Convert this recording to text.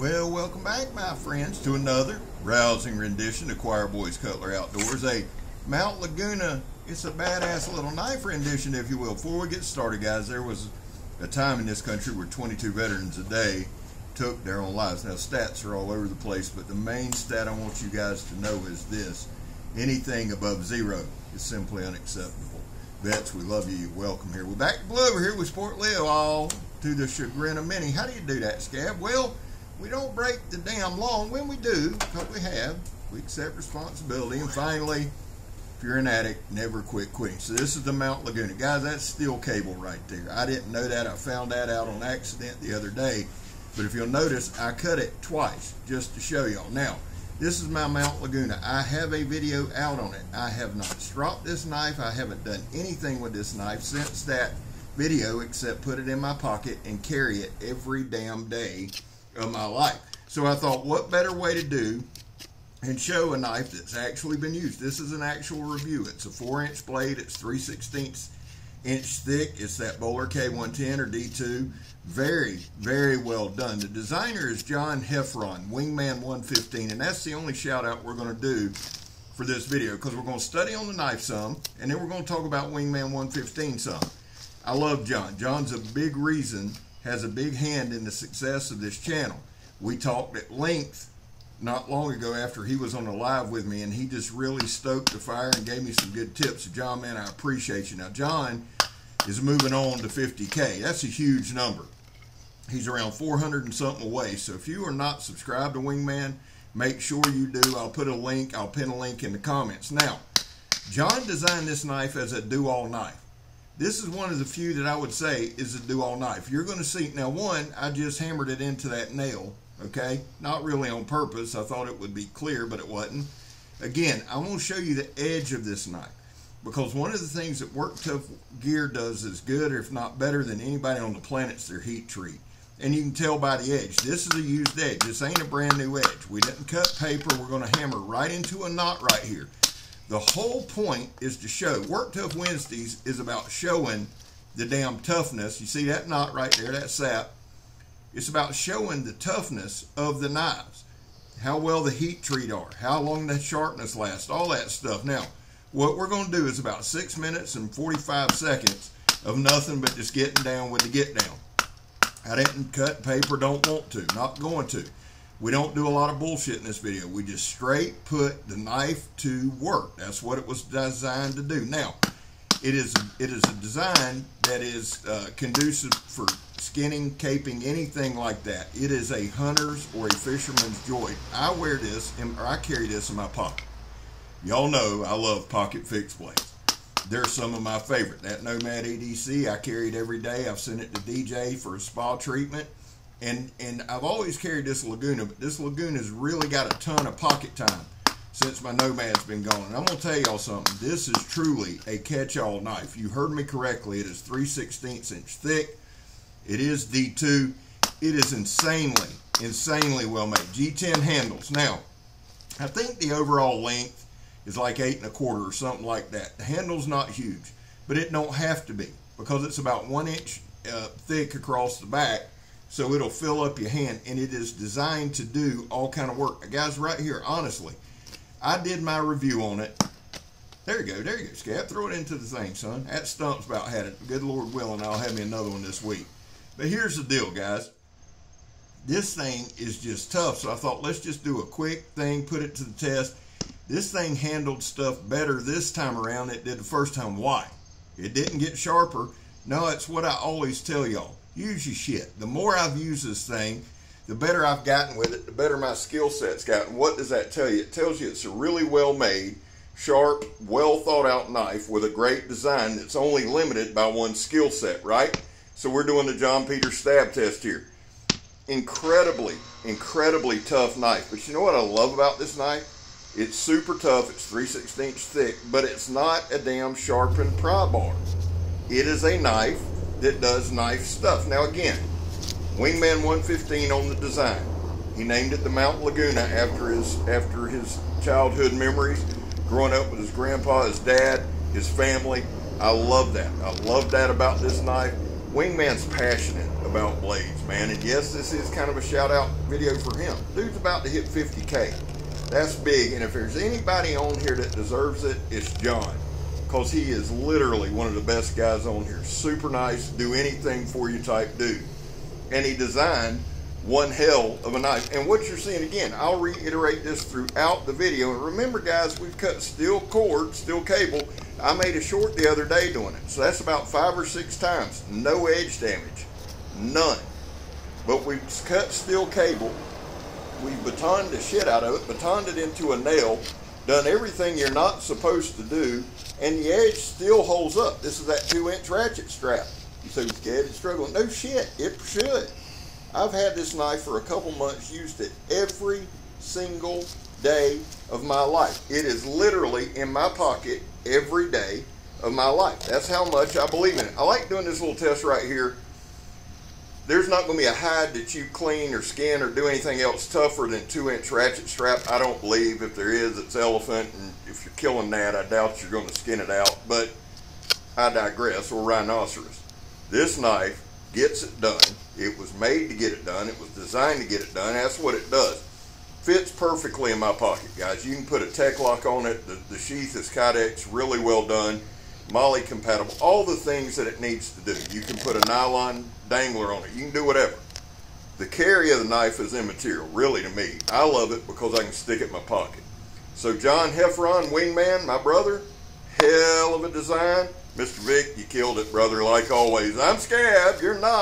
Well, welcome back, my friends, to another rousing rendition of Choir Boys Cutlery Outdoors, a Mount Laguna. It's a badass little knife rendition, if you will. Before we get started, guys, there was a time in this country where 22 veterans a day took their own lives. Now, stats are all over the place, but the main stat I want you guys to know is this: anything above 0 is simply unacceptable. Vets, we love you. You're welcome here. We're back to blue over here with Sport Leo, all to the chagrin of many. How do you do that, Scab? Well, we don't break the damn law. When we do, because we accept responsibility. And finally, if you're an addict, never quit quitting. So this is the Mount Laguna. Guys, that's steel cable right there. I didn't know that. I found that out on accident the other day. But if you'll notice, I cut it twice just to show y'all. Now, this is my Mount Laguna. I have a video out on it. I have not stropped this knife. I haven't done anything with this knife since that video except put it in my pocket and carry it every damn day of my life. So I thought, what better way to do and show a knife that's actually been used. This is an actual review. It's a 4-inch blade. It's 3/16 inch thick. It's that Bowler K110 or D2. Very, very well done. The designer is John Heffron, Wingman 115, and that's the only shout out we're going to do for this video, because we're going to study on the knife some, and then we're going to talk about Wingman 115 some. I love John. John's a big reason, has a big hand in the success of this channel. We talked at length not long ago after he was on a live with me, and he just really stoked the fire and gave me some good tips. So John, man, I appreciate you. Now, John is moving on to 50K. That's a huge number. He's around 400 and something away. So if you are not subscribed to Wingman, make sure you do. I'll put a link. I'll pin a link in the comments. Now, John designed this knife as a do-all knife. This is one of the few that I would say is a do-all knife. You're going to see, now one, I just hammered it into that nail, okay? Not really on purpose. I thought it would be clear, but it wasn't. Again, I'm going to show you the edge of this knife, because one of the things that Work Tough Gear does as good, or if not better than anybody on the planet, is their heat treat. And you can tell by the edge. This is a used edge. This ain't a brand new edge. We didn't cut paper. We're going to hammer right into a knot right here. The whole point is to show. Work Tough Wednesdays is about showing the damn toughness. You see that knot right there, that sap? It's about showing the toughness of the knives, how well the heat treat are, how long the sharpness lasts, all that stuff. Now, what we're going to do is about 6 minutes and 45 seconds of nothing but just getting down with the get down. I didn't cut paper, don't want to, not going to. We don't do a lot of bullshit in this video. We just straight put the knife to work. That's what it was designed to do. Now, it is a design that is conducive for skinning, caping, anything like that. It is a hunter's or a fisherman's joy. I wear this, or I carry this in my pocket. Y'all know I love pocket fixed blades. They're some of my favorite. That Nomad EDC, I carry it every day. I've sent it to DJ for a spa treatment. And I've always carried this Laguna, but this Laguna's really got a ton of pocket time since my Nomad's been gone. And I'm going to tell y'all something. This is truly a catch-all knife. You heard me correctly. It is 3/16 inch thick. It is D2. It is insanely, insanely well made. G10 handles. Now, I think the overall length is like 8 1/4 or something like that. The handle's not huge, but it don't have to be, because it's about 1 inch thick across the back. So it'll fill up your hand, and it is designed to do all kind of work. Guys, right here, honestly, I did my review on it. There you go, Scab. Throw it into the thing, son. That stump's about had it. Good Lord willing, I'll have me another one this week. But here's the deal, guys. This thing is just tough, so I thought, let's just do a quick thing, put it to the test. This thing handled stuff better this time around than it did the first time. Why? It didn't get sharper. No, it's what I always tell y'all. Use your shit. The more I've used this thing, the better I've gotten with it, the better my skill set's gotten. What does that tell you? It tells you it's a really well made, sharp, well thought out knife with a great design that's only limited by one skill set, right? So we're doing the John Peters stab test here. Incredibly, incredibly tough knife. But you know what I love about this knife? It's super tough. It's 3/16 inch thick, but it's not a damn sharpened pry bar. It is a knife that does knife stuff. Now again, Wingman 115 on the design. He named it the Mount Laguna after his childhood memories, growing up with his grandpa, his dad, his family. I love that. I love that about this knife. Wingman's passionate about blades, man, and yes, this is kind of a shout out video for him. Dude's about to hit 50K. That's big, and if there's anybody on here that deserves it, it's John, because he is literally one of the best guys on here. Super nice, do anything for you type dude. And he designed one hell of a knife. And what you're seeing, again, I'll reiterate this throughout the video. And remember, guys, we've cut steel cord, steel cable. I made a short the other day doing it. So that's about 5 or 6 times. No edge damage. None. But we've cut steel cable. We've batoned the shit out of it, batoned it into a nail, done everything you're not supposed to do, and the edge still holds up. This is that 2-inch ratchet strap. You say, Gad, it's struggling. No shit, it should. I've had this knife for a couple months, used it every single day of my life. It is literally in my pocket every day of my life. That's how much I believe in it. I like doing this little test right here. There's not going to be a hide that you clean or skin or do anything else tougher than 2-inch ratchet strap. I don't believe. If there is, it's elephant, and if you're killing that, I doubt you're going to skin it out, but I digress, or rhinoceros. This knife gets it done. It was made to get it done. It was designed to get it done. That's what it does. Fits perfectly in my pocket, guys. You can put a tech lock on it. The sheath is Kydex, really well done. Molle compatible. All the things that it needs to do. You can put a nylon dangler on it. You can do whatever. The carry of the knife is immaterial, really, to me. I love it because I can stick it in my pocket. So John Heffron, Wingman, my brother, hell of a design. Mr. Vic, you killed it, brother, like always. I'm scared. You're not.